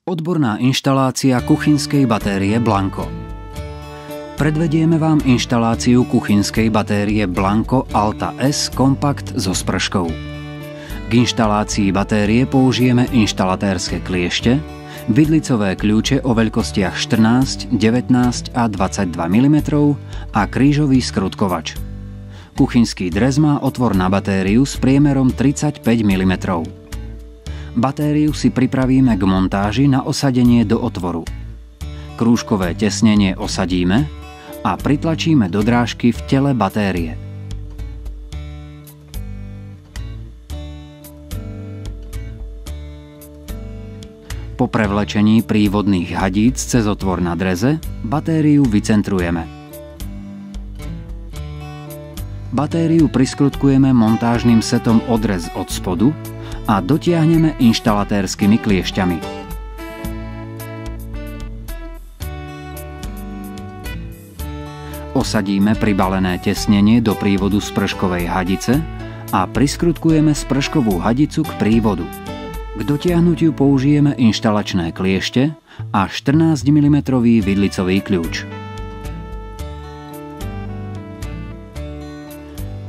Odborná inštalácia kuchynskej batérie Blanco. Predvedieme vám inštaláciu kuchynskej batérie Blanco Alta S Compact so sprškou. K inštalácii batérie použijeme inštalatérske kliešte, vidlicové kľúče o veľkostiach 14, 19 a 22 mm a krížový skrutkovač. Kuchynský dres má otvor na batériu s priemerom 35 mm. Batériu si pripravíme k montáži na osadenie do otvoru. Krúžkové tesnenie osadíme a pritlačíme do drážky v tele batérie. Po prevlečení prívodných hadíc cez otvor na dreze batériu vycentrujeme. Batériu priskrutkujeme montážnym setom odrez od spodu a dotiahneme inštalatérskymi kliešťami. Osadíme pribalené tesnenie do prívodu sprškovej hadice a priskrutkujeme sprškovú hadicu k prívodu. K dotiahnutiu použijeme inštalačné kliešte a 14 mm vidlicový kľúč.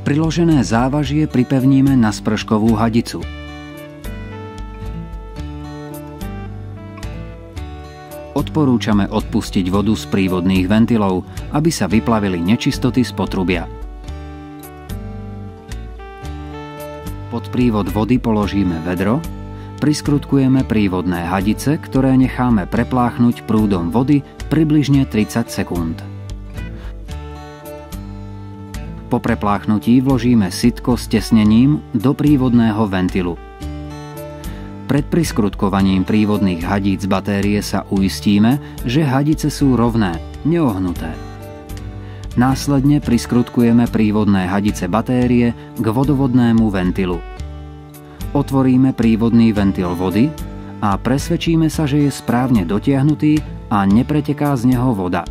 Priložené závažie pripevníme na sprškovú hadicu. Odporúčame odpustiť vodu z prívodných ventilov, aby sa vyplavili nečistoty z potrubia. Pod prívod vody položíme vedro, priskrutkujeme prívodné hadice, ktoré necháme prepláchnuť prúdom vody približne 30 sekúnd. Po prepláchnutí vložíme sitko s tesnením do prívodného ventilu. Pred priskrutkovaním prívodných hadíc batérie sa uistíme, že hadice sú rovné, neohnuté. Následne priskrutkujeme prívodné hadice batérie k vodovodnému ventilu. Otvoríme prívodný ventil vody a presvedčíme sa, že je správne dotiahnutý a nepreteká z neho voda.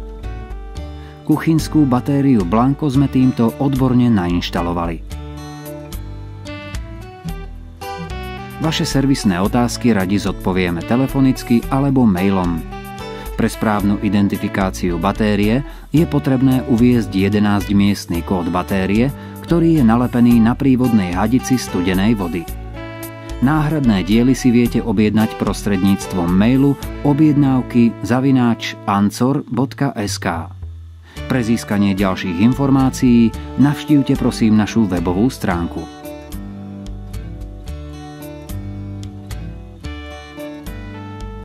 Kuchynskú batériu Blanco sme týmto odborne nainštalovali. Vaše servisné otázky radi zodpovieme telefonicky alebo mailom. Pre správnu identifikáciu batérie je potrebné uviesť 11-miestny kód batérie, ktorý je nalepený na prívodnej hadici studenej vody. Náhradné diely si viete objednať prostredníctvom mailu objednávky@ancor.sk. Pre získanie ďalších informácií navštívte prosím našu webovú stránku.